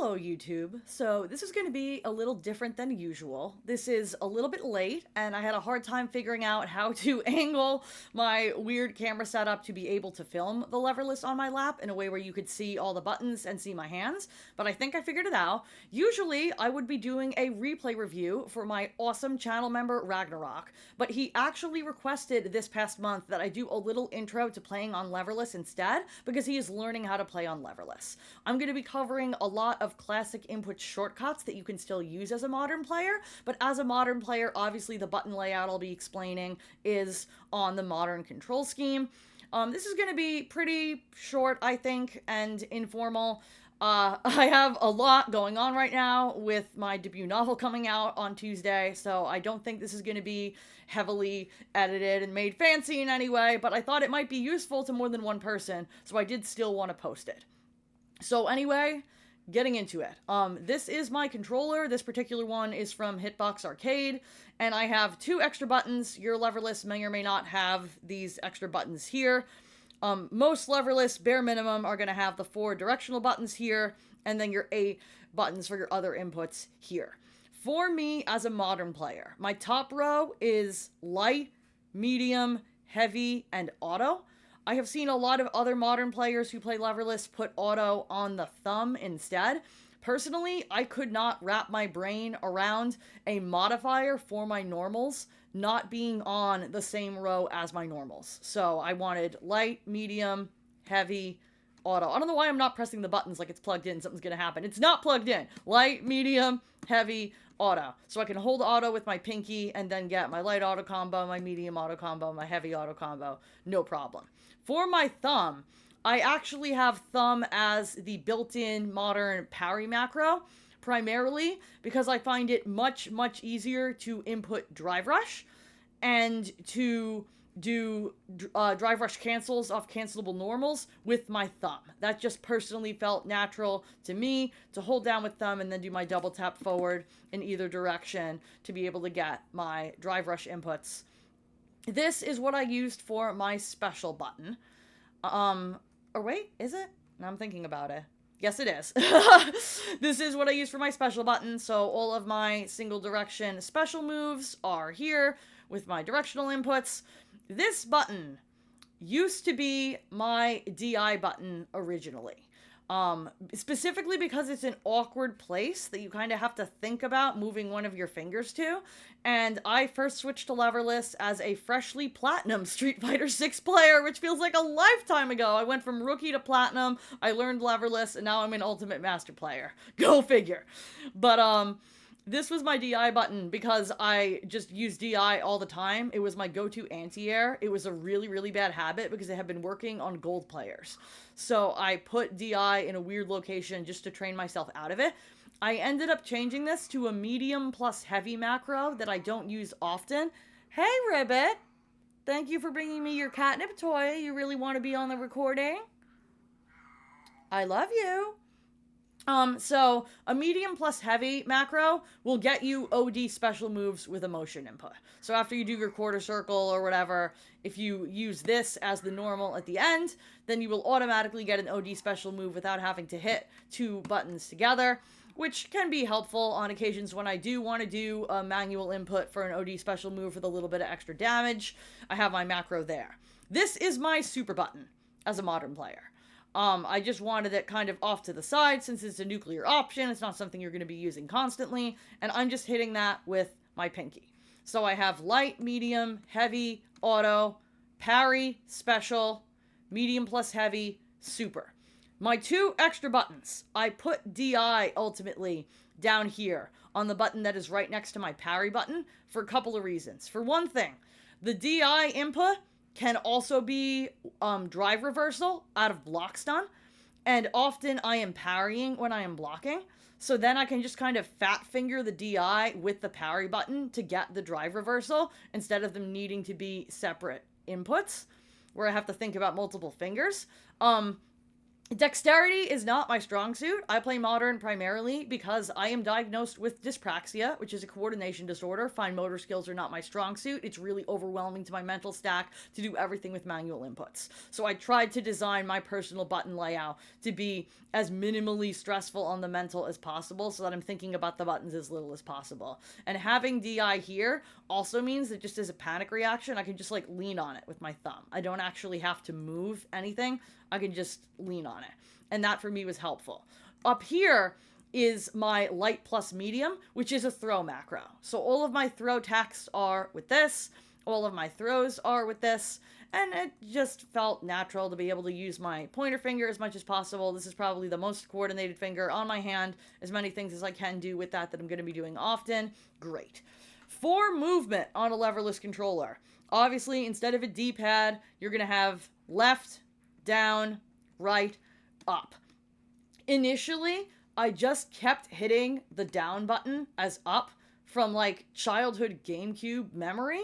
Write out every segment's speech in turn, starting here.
Hello, YouTube. So, this is going to be a little different than usual. This is a little bit late, and I had a hard time figuring out how to angle my weird camera setup to be able to film the Leverless on my lap in a way where you could see all the buttons and see my hands, but I think I figured it out. Usually, I would be doing a replay review for my awesome channel member, Ragnarok, but he actually requested this past month that I do a little intro to playing on Leverless instead, because he is learning how to play on Leverless. I'm going to be covering a lot of classic input shortcuts that you can still use as a modern player, but as a modern player, obviously the button layout I'll be explaining is on the modern control scheme. This is going to be pretty short, I think, and informal. I have a lot going on right now with my debut novel coming out on Tuesday, so I don't think this is going to be heavily edited and made fancy in any way, but I thought it might be useful to more than one person, so I did still want to post it. So anyway, getting into it. This is my controller. This particular one is from Hitbox Arcade, and I have two extra buttons. Your Leverless may or may not have these extra buttons here. Most Leverless, bare minimum, are going to have the 4 directional buttons here, and then your 8 buttons for your other inputs here. For me, as a modern player, my top row is light, medium, heavy, and auto. I have seen a lot of other modern players who play Leverless put auto on the thumb instead. Personally, I could not wrap my brain around a modifier for my normals not being on the same row as my normals. So I wanted light, medium, heavy, auto. I don't know why I'm not pressing the buttons like it's plugged in. Something's going to happen. It's not plugged in. Light, medium, heavy, auto. So I can hold auto with my pinky and then get my light auto combo, my medium auto combo, my heavy auto combo. No problem. For my thumb, I actually have thumb as the built-in modern parry macro, primarily because I find it much easier to input drive rush and to do drive rush cancels off cancelable normals with my thumb. That just personally felt natural to me to hold down with thumb and then do my double tap forward in either direction to be able to get my drive rush inputs. This is what I used for my special button. Or wait, is it? Now I'm thinking about it. Yes, it is. This is what I use for my special button, so all of my single direction special moves are here with my directional inputs. This button used to be my DI button originally. Specifically because it's an awkward place that you kind of have to think about moving one of your fingers to. And I first switched to Leverless as a freshly platinum Street Fighter 6 player, which feels like a lifetime ago. I went from rookie to platinum, I learned Leverless, and now I'm an ultimate master player. Go figure. But, this was my DI button because I just use DI all the time. It was my go-to anti-air. It was a really bad habit because it had been working on gold players. So I put DI in a weird location just to train myself out of it. I ended up changing this to a medium plus heavy macro that I don't use often. Hey, Ribbit! Thank you for bringing me your catnip toy. You really want to be on the recording? I love you. So a medium plus heavy macro will get you OD special moves with a motion input. So after you do your quarter circle or whatever, if you use this as the normal at the end, then you will automatically get an OD special move without having to hit 2 buttons together, which can be helpful on occasions when I do want to do a manual input for an OD special move with a little bit of extra damage. I have my macro there. This is my super button as a modern player. I just wanted it kind of off to the side since it's a nuclear option. It's not something you're going to be using constantly. And I'm just hitting that with my pinky. So I have light, medium, heavy, auto, parry, special, medium plus heavy, super. My 2 extra buttons, I put DI ultimately down here on the button that is right next to my parry button for a couple of reasons. For one thing, the DI input can also be drive reversal out of block stun, and often I am parrying when I am blocking, so then I can just kind of fat finger the DI with the parry button to get the drive reversal instead of them needing to be separate inputs where I have to think about multiple fingers. Dexterity is not my strong suit. I play modern primarily because I am diagnosed with dyspraxia, which is a coordination disorder. Fine motor skills are not my strong suit. It's really overwhelming to my mental stack to do everything with manual inputs. So I tried to design my personal button layout to be as minimally stressful on the mental as possible so that I'm thinking about the buttons as little as possible. And having DI here also means that just as a panic reaction, I can just like lean on it with my thumb. I don't actually have to move anything. I can just lean on it. And that for me was helpful. Up here is my light plus medium, which is a throw macro. So all of my throw texts are with this. All of my throws are with this. And it just felt natural to be able to use my pointer finger as much as possible. This is probably the most coordinated finger on my hand. As many things as I can do with that I'm going to be doing often. Great. For movement on a leverless controller, obviously instead of a D-pad, you're going to have left, down, right, up. Initially, I just kept hitting the down button as up from like childhood GameCube memory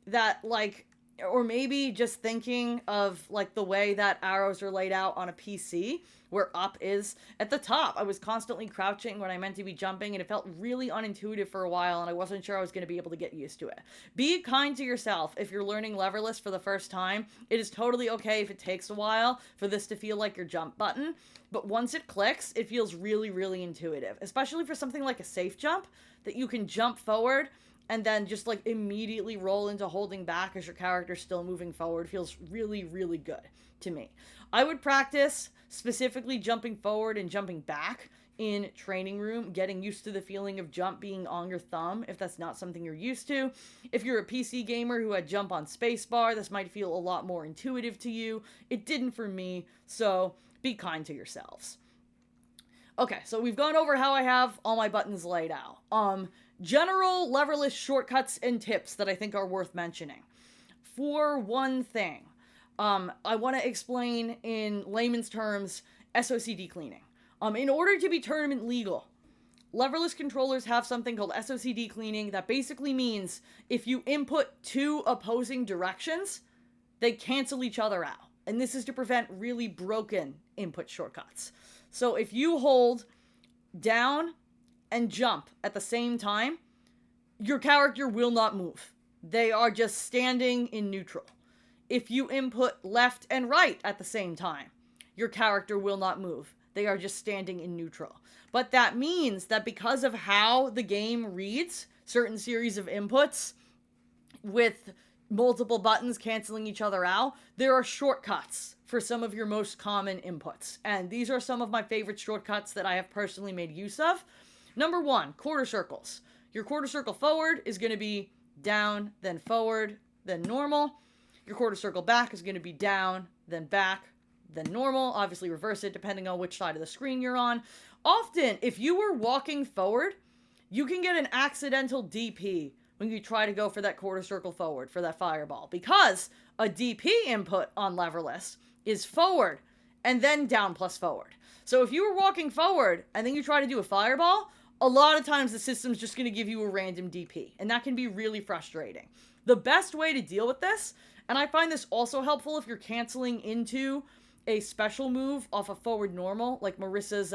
that like, or maybe just thinking of like the way that arrows are laid out on a PC where up is at the top. I was constantly crouching when I meant to be jumping and it felt really unintuitive for a while and I wasn't sure I was going to be able to get used to it. Be kind to yourself if you're learning Leverless for the first time. It is totally okay if it takes a while for this to feel like your jump button, but once it clicks, it feels really, really intuitive, especially for something like a safe jump that you can jump forward and then just like immediately roll into holding back as your character's still moving forward. Feels really, really good to me. I would practice specifically jumping forward and jumping back in training room, getting used to the feeling of jump being on your thumb if that's not something you're used to. If you're a PC gamer who had jump on spacebar, this might feel a lot more intuitive to you. It didn't for me, so be kind to yourselves. Okay, so we've gone over how I have all my buttons laid out. General leverless shortcuts and tips that I think are worth mentioning. For one thing, I want to explain in layman's terms SOCD cleaning. In order to be tournament legal, leverless controllers have something called SOCD cleaning that basically means if you input two opposing directions, they cancel each other out. And this is to prevent really broken input shortcuts. So if you hold down and jump at the same time, your character will not move. They are just standing in neutral. If you input left and right at the same time, your character will not move. They are just standing in neutral. But that means that because of how the game reads certain series of inputs with multiple buttons canceling each other out, there are shortcuts for some of your most common inputs. And these are some of my favorite shortcuts that I have personally made use of. Number one, quarter circles. Your quarter circle forward is going to be down, then forward, then normal. Your quarter circle back is going to be down, then back, then normal. Obviously reverse it depending on which side of the screen you're on. Often, if you were walking forward, you can get an accidental DP when you try to go for that quarter circle forward for that fireball, because a DP input on Leverless is forward and then down plus forward. So if you were walking forward and then you try to do a fireball, a lot of times the system's just going to give you a random DP, and that can be really frustrating. The best way to deal with this, and I find this also helpful if you're canceling into a special move off a forward normal, like Marissa's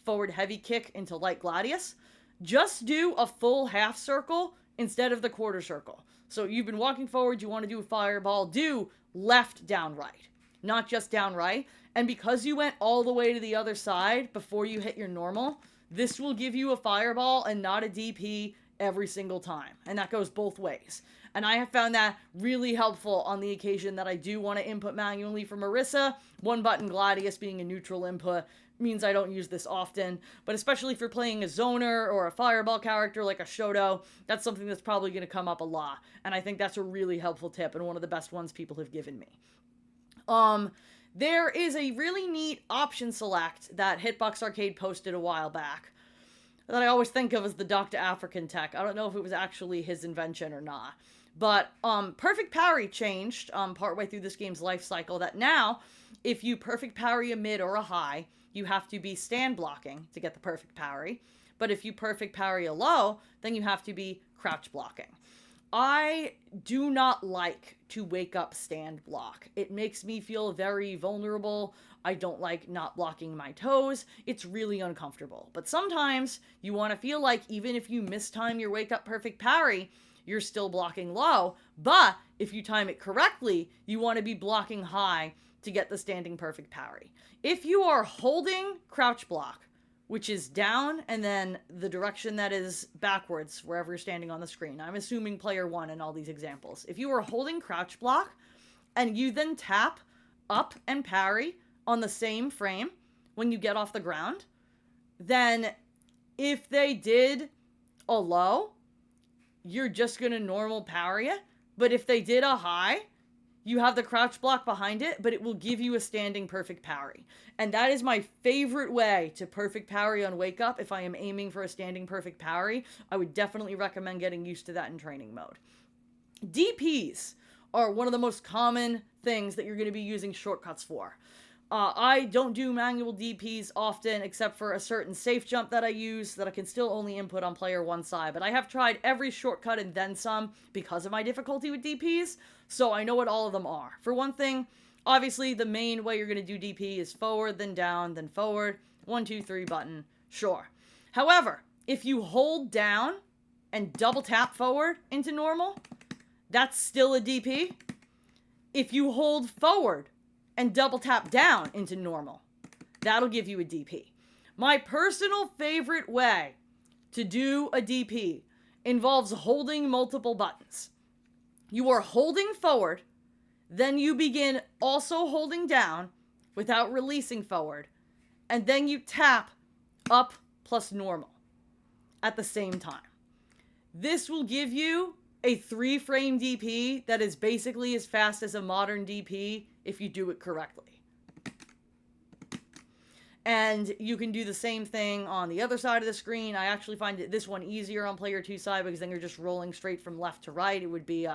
forward heavy kick into light gladius, just do a full half circle instead of the quarter circle. So you've been walking forward, you want to do a fireball, do left, down, right, not just down, right. And because you went all the way to the other side before you hit your normal, this will give you a fireball and not a DP every single time. And that goes both ways. And I have found that really helpful on the occasion that I do want to input manually for Marissa. One button Gladius being a neutral input means I don't use this often, but especially for playing a zoner or a fireball character like a Shoto, that's something that's probably going to come up a lot. And I think that's a really helpful tip and one of the best ones people have given me. There is a really neat option select that Hitbox Arcade posted a while back that I always think of as the Dr. African tech. I don't know if it was actually his invention or not. But perfect parry changed partway through this game's life cycle, that now, if you perfect parry a mid or a high, you have to be stand blocking to get the perfect parry. But if you perfect parry a low, then you have to be crouch blocking. I do not like to wake up stand block. It makes me feel very vulnerable. I don't like not blocking my toes. It's really uncomfortable. But sometimes you want to feel like even if you mistime your wake up perfect parry, you're still blocking low. But if you time it correctly, you want to be blocking high to get the standing perfect parry. If you are holding crouch block, which is down and then the direction that is backwards wherever you're standing on the screen. I'm assuming player one in all these examples. If you are holding crouch block and you then tap up and parry on the same frame when you get off the ground, then if they did a low, you're just going to normal parry it. But if they did a high, you have the crouch block behind it, but it will give you a standing perfect parry. And that is my favorite way to perfect parry on wake up. If I am aiming for a standing perfect parry, I would definitely recommend getting used to that in training mode. DPs are one of the most common things that you're going to be using shortcuts for. I don't do manual DPs often, except for a certain safe jump that I use that I can still only input on player one side. But I have tried every shortcut and then some because of my difficulty with DPs, so I know what all of them are. For one thing, obviously the main way you're going to do DP is forward, then down, then forward. 1, 2, 3 button. Sure. However, if you hold down and double tap forward into normal, that's still a DP. If you hold forward and double tap down into normal, that'll give you a DP. My personal favorite way to do a DP involves holding multiple buttons. You are holding forward, then you begin also holding down without releasing forward, and then you tap up plus normal at the same time. This will give you a 3-frame DP that is basically as fast as a modern DP if you do it correctly. And you can do the same thing on the other side of the screen. I actually find this one easier on player 2 side because then you're just rolling straight from left to right. It would be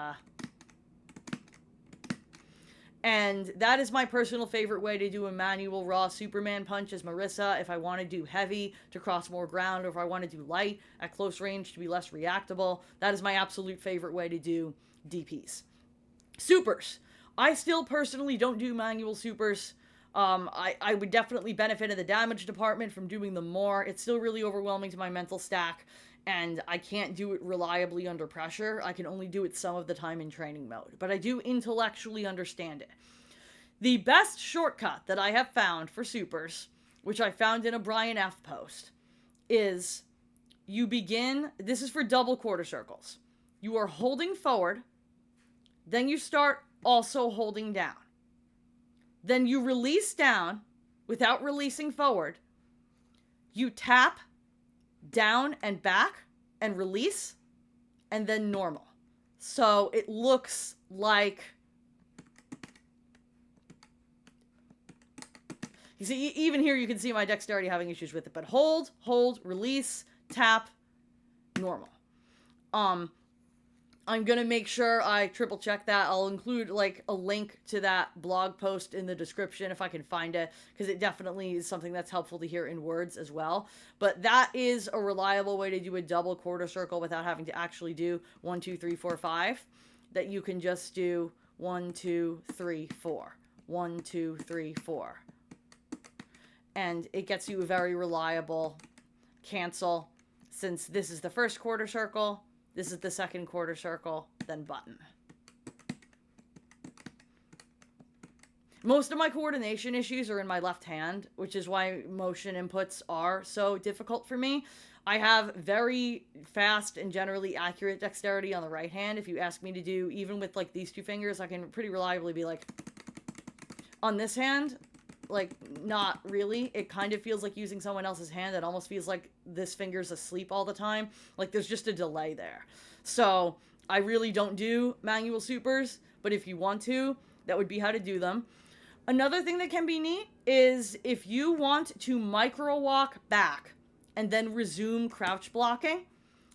and that is my personal favorite way to do a manual raw Superman punch as Marissa if I want to do heavy to cross more ground, or if I want to do light at close range to be less reactable. That is my absolute favorite way to do DPs. Supers. I still personally don't do manual supers. I would definitely benefit in the damage department from doing them more. It's still really overwhelming to my mental stack, and I can't do it reliably under pressure. I can only do it some of the time in training mode, but I do intellectually understand it. The best shortcut that I have found for supers, which I found in a Brian F. post, is you begin, this is for double quarter circles. You are holding forward, then you start also holding down. Then you release down without releasing forward. You tap down and back and release, and then normal. So it looks like, you see, even here you can see my dexterity having issues with it, but hold, release, tap, normal. I'm gonna make sure I triple check that. I'll include like a link to that blog post in the description if I can find it, because it definitely is something that's helpful to hear in words as well. But that is a reliable way to do a double quarter circle without having to actually do 1, 2, 3, 4, 5. That you can just do 1, 2, 3, 4. 1, 2, 3, 4. And it gets you a very reliable cancel, since this is the first quarter circle, this is the second quarter circle, then button. Most of my coordination issues are in my left hand, which is why motion inputs are so difficult for me. I have very fast and generally accurate dexterity on the right hand. If you ask me to do, even with like these 2 fingers, I can pretty reliably be like, on this hand, like, not really. It kind of feels like using someone else's hand. It almost feels like this finger's asleep all the time. Like, there's just a delay there. So, I really don't do manual supers, but if you want to, that would be how to do them. Another thing that can be neat is if you want to micro walk back and then resume crouch blocking,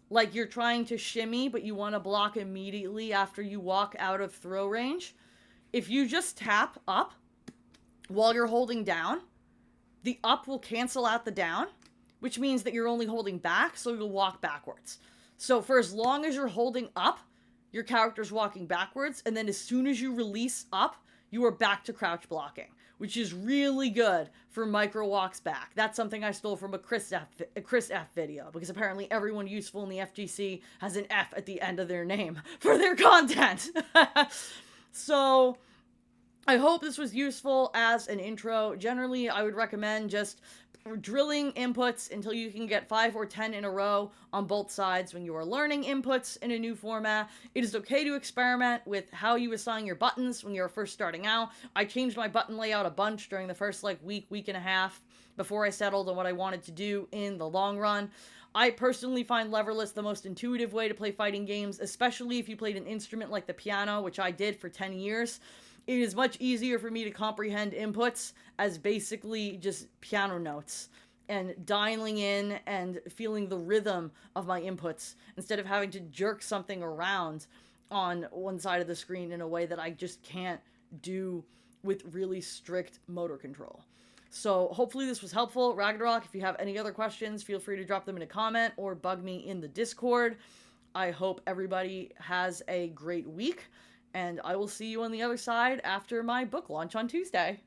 like you're trying to shimmy, but you want to block immediately after you walk out of throw range, if you just tap up while you're holding down, the up will cancel out the down, which means that you're only holding back, so you'll walk backwards. So for as long as you're holding up, your character's walking backwards, and then as soon as you release up, you are back to crouch blocking, which is really good for micro walks back. That's something I stole from a Chris F video, because apparently everyone useful in the FGC has an F at the end of their name for their content. So I hope this was useful as an intro. Generally, I would recommend just drilling inputs until you can get 5 or 10 in a row on both sides when you are learning inputs in a new format. It is okay to experiment with how you assign your buttons when you're first starting out. I changed my button layout a bunch during the first week and a half before I settled on what I wanted to do in the long run. I personally find Leverless the most intuitive way to play fighting games, especially if you played an instrument like the piano, which I did for 10 years. It is much easier for me to comprehend inputs as basically just piano notes and dialing in and feeling the rhythm of my inputs instead of having to jerk something around on one side of the screen in a way that I just can't do with really strict motor control. So hopefully this was helpful. Ragnarok, if you have any other questions, feel free to drop them in a comment or bug me in the Discord. I hope everybody has a great week. And I will see you on the other side after my book launch on Tuesday.